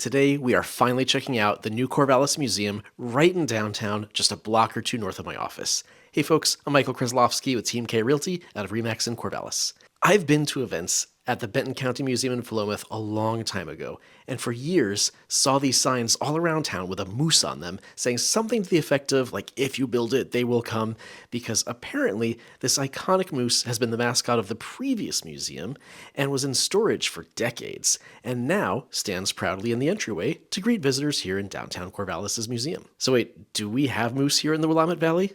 Today, we are finally checking out the new Corvallis Museum right in downtown, just a block or two north of my office. Hey folks, I'm Michael Kreslowski with Team K Realty out of Remax in Corvallis. I've been to events at the Benton County Museum in Philomath a long time ago, and for years saw these signs all around town with a moose on them saying something to the effect of, like, if you build it, they will come, because apparently this iconic moose has been the mascot of the previous museum and was in storage for decades, and now stands proudly in the entryway to greet visitors here in downtown Corvallis' museum. So wait, do we have moose here in the Willamette Valley?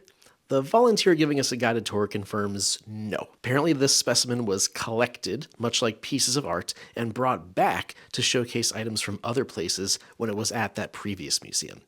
The volunteer giving us a guided tour confirms no. Apparently, this specimen was collected, much like pieces of art, and brought back to showcase items from other places when it was at that previous museum.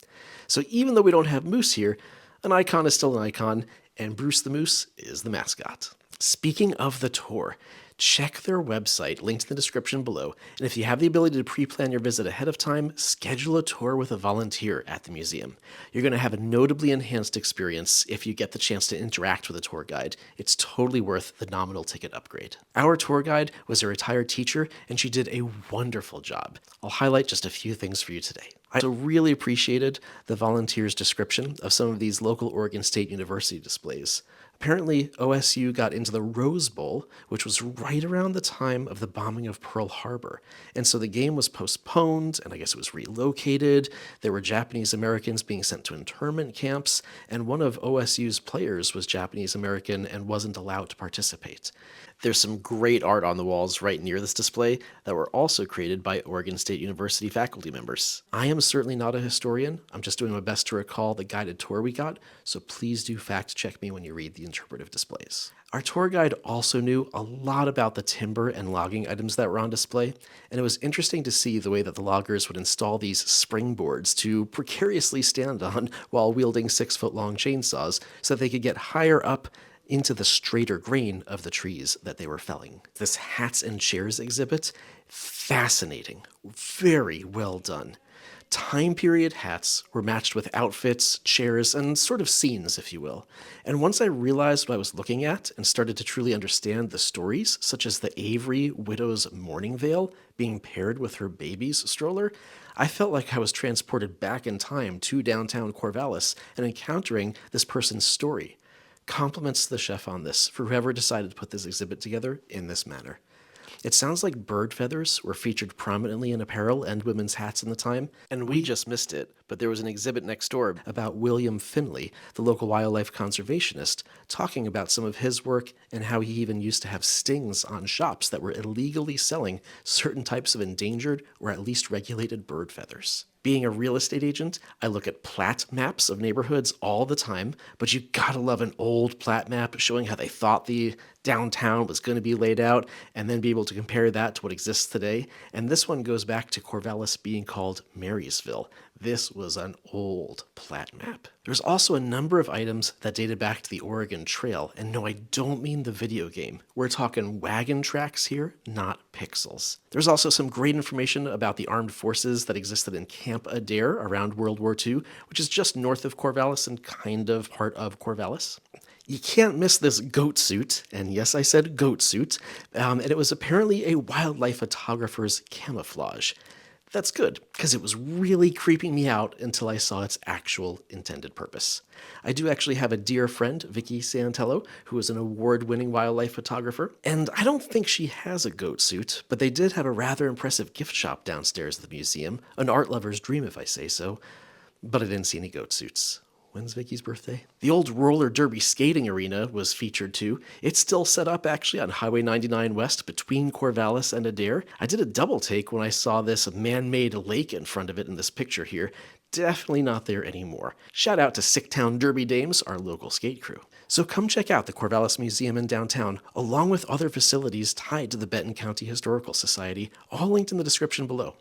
So even though we don't have moose here, an icon is still an icon, and Bruce the Moose is the mascot. Speaking of the tour, check their website, linked in the description below, and if you have the ability to pre-plan your visit ahead of time, schedule a tour with a volunteer at the museum. You're going to have a notably enhanced experience if you get the chance to interact with a tour guide. It's totally worth the nominal ticket upgrade. Our tour guide was a retired teacher, and she did a wonderful job. I'll highlight just a few things for you today. I also really appreciated the volunteer's description of some of these local Oregon State University displays. Apparently, OSU got into the Rose Bowl, which was right around the time of the bombing of Pearl Harbor. And so the game was postponed, and I guess it was relocated. There were Japanese Americans being sent to internment camps, and one of OSU's players was Japanese American and wasn't allowed to participate. There's some great art on the walls right near this display that were also created by Oregon State University faculty members. I am certainly not a historian. I'm just doing my best to recall the guided tour we got, so please do fact check me when you read the interpretive displays. Our tour guide also knew a lot about the timber and logging items that were on display, and it was interesting to see the way that the loggers would install these springboards to precariously stand on while wielding 6-foot-long chainsaws so that they could get higher up into the straighter grain of the trees that they were felling. This hats and chairs exhibit, fascinating, very well done. Time period hats were matched with outfits, chairs, and sort of scenes, if you will. And once I realized what I was looking at and started to truly understand the stories, such as the Avery widow's mourning veil being paired with her baby's stroller, I felt like I was transported back in time to downtown Corvallis and encountering this person's story. Compliments to the chef on this for whoever decided to put this exhibit together in this manner. It sounds like bird feathers were featured prominently in apparel and women's hats in the time, and we just missed it, but there was an exhibit next door about William Finley, the local wildlife conservationist, talking about some of his work and how he even used to have stings on shops that were illegally selling certain types of endangered or at least regulated bird feathers. Being a real estate agent, I look at plat maps of neighborhoods all the time, but you gotta love an old plat map showing how they thought the downtown was going to be laid out, and then be able to compare that to what exists today. And this one goes back to Corvallis being called Marysville. This was an old plat map. There's also a number of items that dated back to the Oregon Trail, and no, I don't mean the video game. We're talking wagon tracks here, not pixels. There's also some great information about the armed forces that existed in Camp Adair around World War II, which is just north of Corvallis and kind of part of Corvallis. You can't miss this goat suit, and yes, I said goat suit, and it was apparently a wildlife photographer's camouflage. That's good, because it was really creeping me out until I saw its actual intended purpose. I do actually have a dear friend, Vicky Santello, who is an award-winning wildlife photographer, and I don't think she has a goat suit, but they did have a rather impressive gift shop downstairs at the museum, an art lover's dream if I say so, but I didn't see any goat suits. When's Vicky's birthday? The old roller derby skating arena was featured too. It's still set up actually on Highway 99 West between Corvallis and Adair. I did a double take when I saw this man-made lake in front of it in this picture here. Definitely not there anymore. Shout out to Sicktown Derby Dames, our local skate crew. So come check out the Corvallis Museum in downtown, along with other facilities tied to the Benton County Historical Society, all linked in the description below.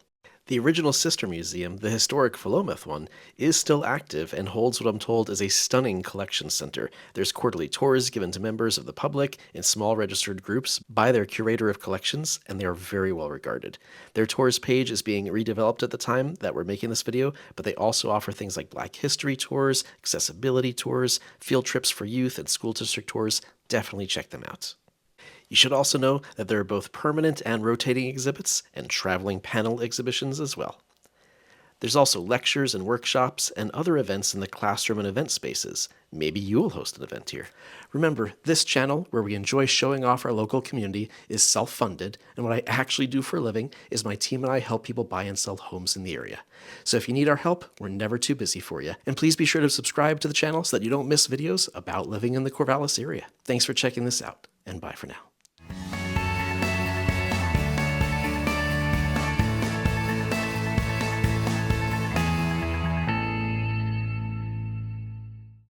The original sister museum, the historic Philomath one, is still active and holds what I'm told is a stunning collection center. There's quarterly tours given to members of the public in small registered groups by their curator of collections, and they are very well regarded. Their tours page is being redeveloped at the time that we're making this video, but they also offer things like Black History tours, accessibility tours, field trips for youth, and school district tours. Definitely check them out. You should also know that there are both permanent and rotating exhibits and traveling panel exhibitions as well. There's also lectures and workshops and other events in the classroom and event spaces. Maybe you'll host an event here. Remember, this channel, where we enjoy showing off our local community, is self-funded, and what I actually do for a living is my team and I help people buy and sell homes in the area. So if you need our help, we're never too busy for you. And please be sure to subscribe to the channel so that you don't miss videos about living in the Corvallis area. Thanks for checking this out, and bye for now.